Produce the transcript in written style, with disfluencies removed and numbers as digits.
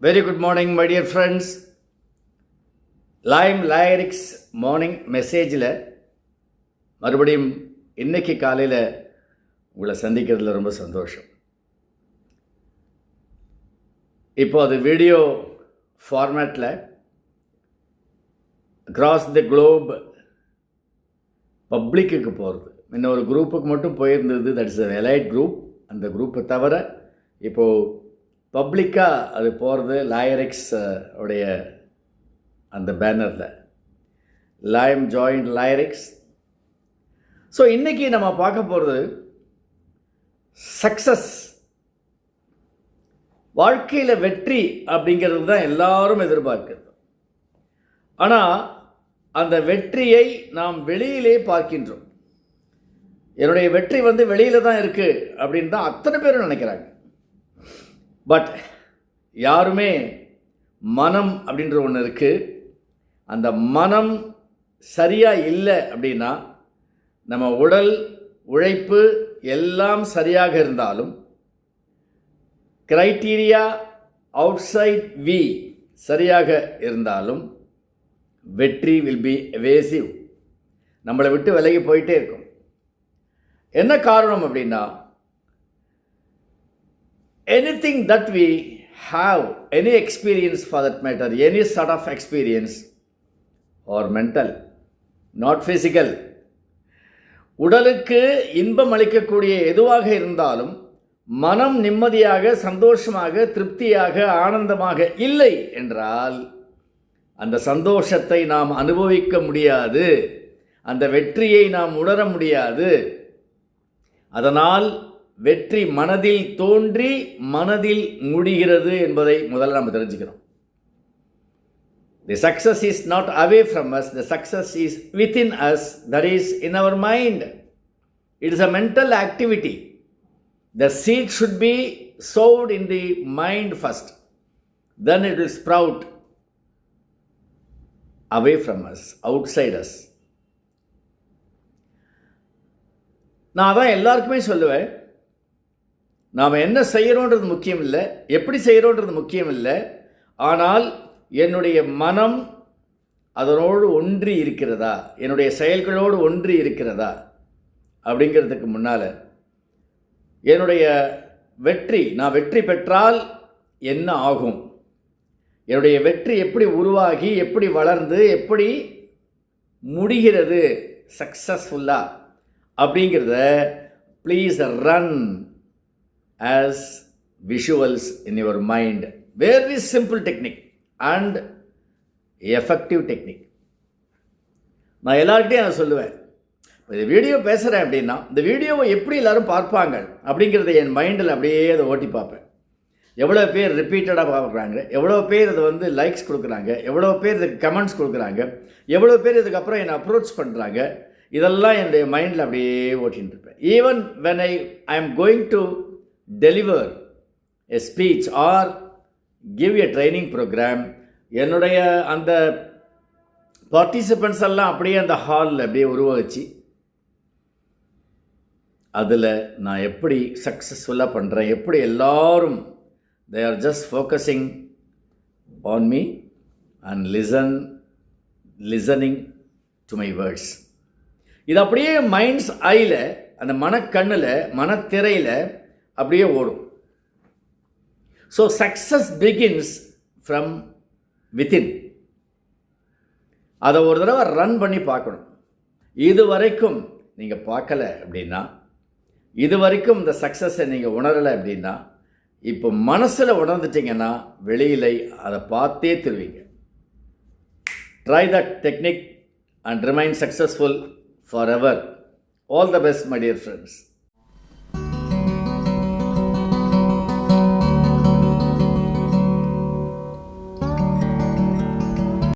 Very good morning, my dear friends. Lime Lyrics morning மெசேஜில் மறுபடியும் இன்றைக்கி காலையில் உங்களை சந்திக்கிறதுல ரொம்ப சந்தோஷம். இப்போ அது வீடியோ ஃபார்மேட்டில் அக்ராஸ் தி குளோப் பப்ளிக்கு போகிறது. இன்னொரு குரூப்புக்கு மட்டும் போயிருந்தது, that is a elite group. அந்த குரூப்பை தவிர இப்போது பப்ளிக்காக அது போகிறது. லைரிக்ஸ் உடைய அந்த பேனரில் லைம் ஜாயிண்ட் லைரிக்ஸ். ஸோ இன்றைக்கி நம்ம பார்க்க போகிறது சக்ஸஸ். வாழ்க்கையில் வெற்றி அப்படிங்கிறது தான் எல்லாரும் எதிர்பார்க்கிறது. ஆனால் அந்த வெற்றியை நாம் வெளியிலே பார்க்கின்றோம். என்னுடைய வெற்றி வெளியில் தான் இருக்குது அப்படின்னு தான் அத்தனை பேரும் நினைக்கிறாங்க. பட் யாருமே மனம் அப்படின்ற ஒன்று இருக்குது. அந்த மனம் சரியாக இல்லை அப்படின்னா நம்ம உடல் உழைப்பு எல்லாம் சரியாக இருந்தாலும், கிரைட்டீரியா அவுட்சைட் வி சரியாக இருந்தாலும், வெற்றி வில் பி எவேசிவ், நம்மளை விட்டு விலகி போயிட்டே இருக்கும். என்ன காரணம் அப்படின்னா, anything that we have, any experience for that matter, any sort of experience or mental, not physical, உடலுக்கு இன்பம் அளிக்கக்கூடிய எதுவாக இருந்தாலும் மனம் நிம்மதியாக சந்தோஷமாக திருப்தியாக ஆனந்தமாக இல்லை என்றால் அந்த சந்தோஷத்தை நாம் அனுபவிக்க முடியாது, அந்த வெற்றியை நாம் உணர முடியாது. அதனால் வெற்றி மனதில் தோன்றி மனதில் முடிகிறது என்பதை முதல்ல நம்ம தெரிஞ்சுக்கிறோம். The success is not away from us, the success is within us, that is in our mind. It is a mental activity. The seed should be sowed in the mind first, then it will sprout away from us, outside us. நான் அதான் எல்லாருக்குமே சொல்லுவேன், நாம் என்ன செய்கிறோன்றது முக்கியம் இல்லை, எப்படி செய்கிறோன்றது முக்கியம் இல்லை. ஆனால் என்னுடைய மனம் அதனோடு ஒன்றி இருக்கிறதா, என்னுடைய செயல்களோடு ஒன்றி இருக்கிறதா அப்படிங்கிறதுக்கு முன்னால் என்னுடைய வெற்றி, நான் வெற்றி பெற்றால் என்ன ஆகும், என்னுடைய வெற்றி எப்படி உருவாகி எப்படி வளர்ந்து எப்படி முடிகிறது சக்ஸஸ்ஃபுல்லாக அப்படிங்கிறத please run as visuals in your mind. Very simple technique and effective technique. நான் எல்லார்கிட்டையும் அதை சொல்லுவேன். இப்போ இந்த வீடியோ பேசுகிறேன் அப்படின்னா இந்த வீடியோவை எப்படி எல்லோரும் பார்ப்பாங்க அப்படிங்கிறத என் மைண்டில் அப்படியே அதை ஓட்டி பார்ப்பேன். எவ்வளோ பேர் ரிப்பீட்டடாக பார்க்குறாங்க, எவ்வளோ பேர் அதை லைக்ஸ் கொடுக்குறாங்க, எவ்வளோ பேர் இதுக்கு கமெண்ட்ஸ் கொடுக்குறாங்க, எவ்வளோ பேர் இதுக்கப்புறம் என்னை அப்ரோச் பண்ணுறாங்க, இதெல்லாம் என்னுடைய மைண்டில் அப்படியே ஓட்டின்னு இருப்பேன். Even when I am going to deliver a speech or give a training program, என்னுடைய அந்த பார்ட்டிசிபெண்ட்ஸ் எல்லாம் அப்படியே அந்த ஹாலில் அப்படியே உருவகிச்சு அதில் நான் எப்படி சக்ஸஸ்ஃபுல்லாக பண்ணுறேன், எப்படி எல்லாரும் they are just focusing on me and listening to my words. இது அப்படியே மைண்ட்ஸ் ஐயில், அந்த மனக்கண்ணில் மனத்திரையில் அப்படியே ஓடும். So success begins from within. அதை ஒரு தடவை ரன் பண்ணி பார்க்கணும். இது வரைக்கும் நீங்கள் பார்க்கலை அப்படின்னா, இது வரைக்கும் இந்த சக்ஸஸை நீங்கள் உணரலை அப்படின்னா, இப்போ மனசில் உணர்ந்துட்டிங்கன்னா வெளியில் அதை பார்த்தே திருவீங்க. Try that technique and remain successful forever. All the best, my dear friends.